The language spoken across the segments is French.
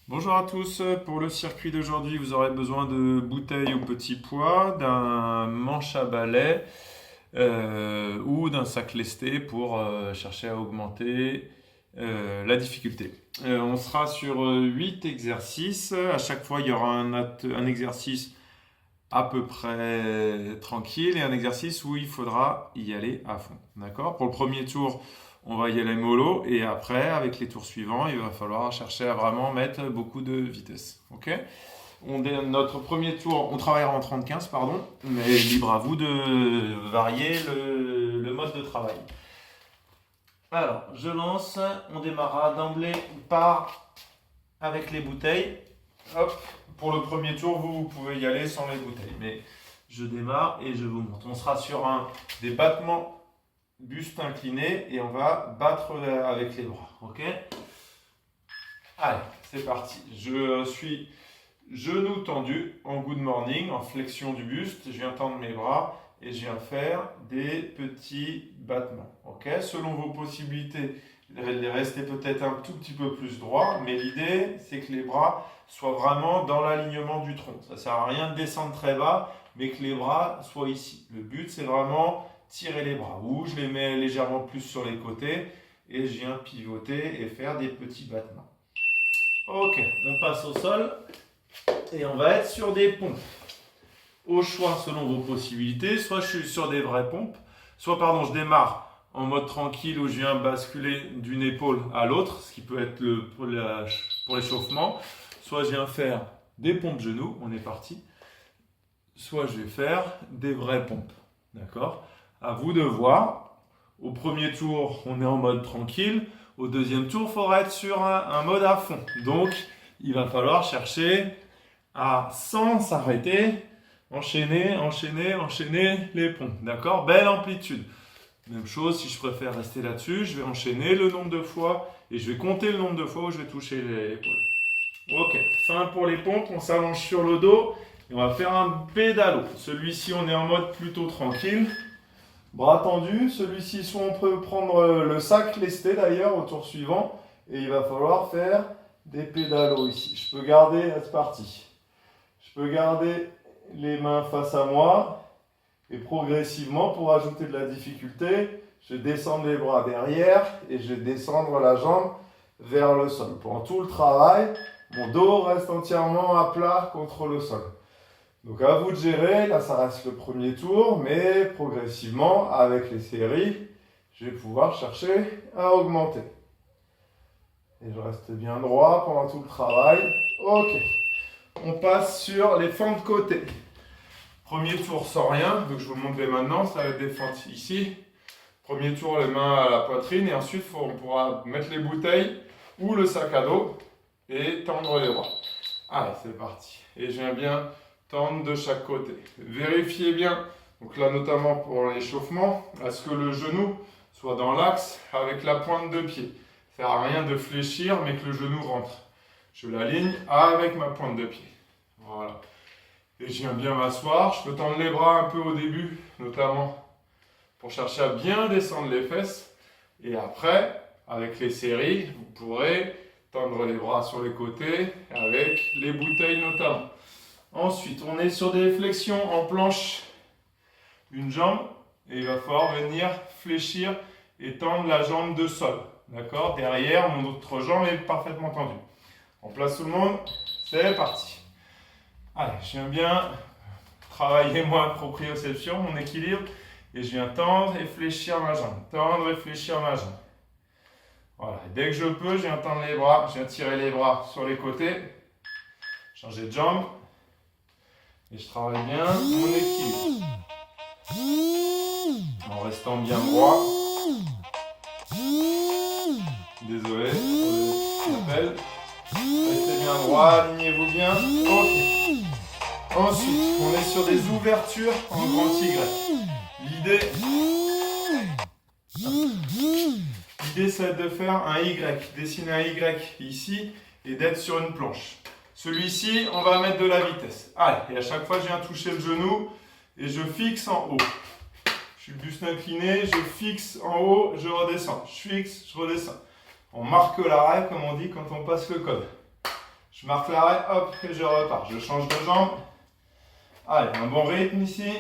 Bonjour à tous, pour le circuit d'aujourd'hui, vous aurez besoin de bouteilles au petit pois, d'un manche à balai ou d'un sac lesté pour chercher à augmenter la difficulté. On sera sur 8 exercices. À chaque fois, il y aura un exercice à peu près tranquille et un exercice où il faudra y aller à fond. D'accord? Pour le premier tour, on va y aller mollo et après, avec les tours suivants, il va falloir chercher à vraiment mettre beaucoup de vitesse. Ok? Notre premier tour, on travaillera en 30-15, pardon, mais libre à vous de varier le mode de travail. Alors, je lance, on démarrera d'emblée par avec les bouteilles. Hop, pour le premier tour, vous pouvez y aller sans les bouteilles. Mais je démarre et je vous montre. On sera sur des battements buste incliné et on va battre avec les bras. Ok? Allez, c'est parti. Je suis genou tendu en good morning, en flexion du buste. Je viens tendre mes bras et je viens faire des petits battements. Ok? Selon vos possibilités, restez peut-être un tout petit peu plus droit, mais l'idée, c'est que les bras soient vraiment dans l'alignement du tronc. Ça ne sert à rien de descendre très bas, mais que les bras soient ici. Le but, c'est vraiment tirer les bras, ou je les mets légèrement plus sur les côtés, et je viens pivoter et faire des petits battements. Ok, on passe au sol, et on va être sur des pompes. Au choix, selon vos possibilités, soit je suis sur des vraies pompes, soit, je démarre en mode tranquille où je viens basculer d'une épaule à l'autre, ce qui peut être pour l'échauffement. Soit je viens faire des pompes genoux, on est parti. Soit je vais faire des vraies pompes. D'accord? À vous de voir. Au premier tour, on est en mode tranquille. Au deuxième tour, il faudra être sur un mode à fond. Donc, il va falloir chercher à, sans s'arrêter, enchaîner les pompes. D'accord? Belle amplitude. Même chose, si je préfère rester là-dessus, je vais enchaîner le nombre de fois et je vais compter le nombre de fois où je vais toucher l'épaule. Ok, fin pour les pompes, on s'allonge sur le dos et on va faire un pédalo. Celui-ci, on est en mode plutôt tranquille. Bras tendus, celui-ci, soit on peut prendre le sac lesté d'ailleurs au tour suivant et il va falloir faire des pédalos ici. Je peux garder, c'est parti. Je peux garder les mains face à moi. Et progressivement, pour ajouter de la difficulté, je vais descendre les bras derrière et je vais descendre la jambe vers le sol. Pendant tout le travail, mon dos reste entièrement à plat contre le sol. Donc à vous de gérer, là ça reste le premier tour, mais progressivement, avec les séries, je vais pouvoir chercher à augmenter. Et je reste bien droit pendant tout le travail. Ok, on passe sur les fentes côté. Premier tour sans rien, donc je vous le montrerai maintenant, ça va être des fentes ici. Premier tour, les mains à la poitrine et ensuite on pourra mettre les bouteilles ou le sac à dos et tendre les bras. Allez, c'est parti. Et je viens bien tendre de chaque côté. Vérifiez bien, donc là notamment pour l'échauffement, à ce que le genou soit dans l'axe avec la pointe de pied. Ça ne sert à rien de fléchir mais que le genou rentre. Je l'aligne avec ma pointe de pied. Voilà. Et je viens bien m'asseoir. Je peux tendre les bras un peu au début, notamment pour chercher à bien descendre les fesses. Et après, avec les séries, vous pourrez tendre les bras sur les côtés, avec les bouteilles notamment. Ensuite, on est sur des flexions en planche d'une jambe. Et il va falloir venir fléchir et tendre la jambe de sol. D'accord? Derrière, mon autre jambe est parfaitement tendue. On place tout le monde. C'est parti. Allez, je viens bien travailler ma proprioception, mon équilibre, et je viens tendre et fléchir ma jambe. Tendre et fléchir ma jambe. Voilà, et dès que je peux, je viens tendre les bras, je viens tirer les bras sur les côtés, changer de jambe, et je travaille bien mon équilibre. En restant bien droit. Désolé pour l'appel. Restez bien droit, alignez-vous bien. Ok. Ensuite, on est sur des ouvertures en grand Y. L'idée, c'est de faire un Y, dessiner un Y ici et d'être sur une planche. Celui-ci, on va mettre de la vitesse. Allez, et à chaque fois, je viens toucher le genou et je fixe en haut. Je suis le buste incliné, je fixe en haut, je redescends. Je fixe, je redescends. On marque l'arrêt, comme on dit, quand on passe le code. Je marque l'arrêt, hop, et je repars. Je change de jambe. Allez, un bon rythme ici.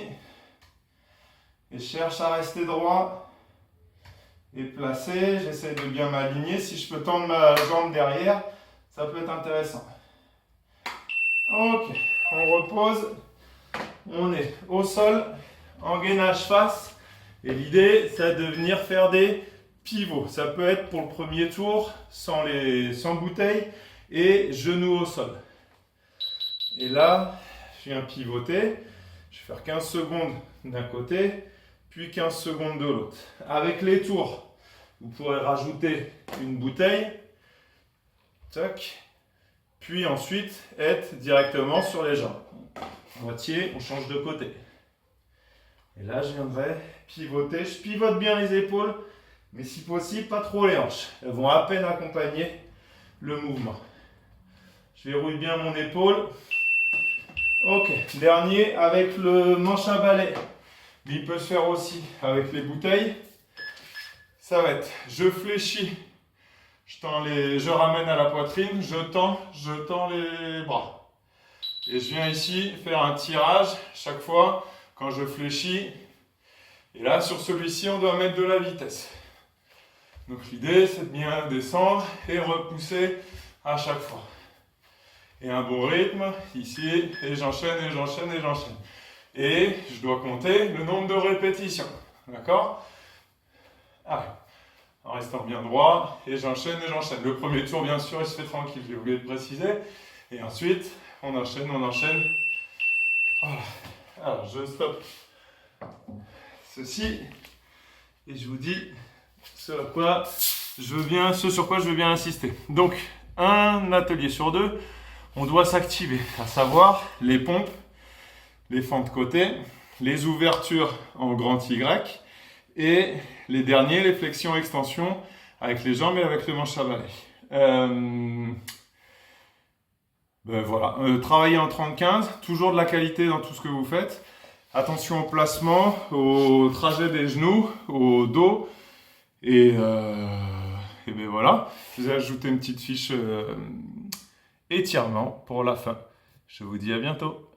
Et je cherche à rester droit et placé. J'essaie de bien m'aligner. Si je peux tendre ma jambe derrière, ça peut être intéressant. Ok, on repose. On est au sol, en gainage face. Et l'idée, c'est de venir faire des pivots. Ça peut être pour le premier tour, sans bouteille, et genoux au sol. Et là, je viens pivoter. Je vais faire 15 secondes d'un côté, puis 15 secondes de l'autre. Avec les tours, vous pourrez rajouter une bouteille. Tac. Puis ensuite, être directement sur les jambes. Moitié, on change de côté. Et là, je viendrai pivoter. Je pivote bien les épaules, mais si possible, pas trop les hanches. Elles vont à peine accompagner le mouvement. Je verrouille bien mon épaule. Ok, dernier avec le manche à balai. Mais il peut se faire aussi avec les bouteilles. Ça va être, je fléchis, je ramène à la poitrine, je tends les bras. Et je viens ici faire un tirage chaque fois quand je fléchis. Et là, sur celui-ci, on doit mettre de la vitesse. Donc l'idée, c'est de bien descendre et repousser à chaque fois. Et un bon rythme, ici, et j'enchaîne, et j'enchaîne, et j'enchaîne. Et je dois compter le nombre de répétitions. D'accord? Allez, en restant bien droit, et j'enchaîne, et j'enchaîne. Le premier tour, bien sûr, il se fait tranquille, j'ai oublié de préciser. Et ensuite, on enchaîne, on enchaîne. Voilà. Alors, je stoppe ceci, et je vous dis ce sur quoi je veux bien insister. Donc, un atelier sur deux, on doit s'activer, à savoir les pompes, les fentes de côté, les ouvertures en grand Y et les derniers, les flexions-extensions avec les jambes et avec le manche à balai. Voilà, travailler en 30-15, toujours de la qualité dans tout ce que vous faites. Attention au placement, au trajet des genoux, au dos. Et ben voilà, je vous ai ajouté une petite fiche étirement pour la fin. Je vous dis à bientôt.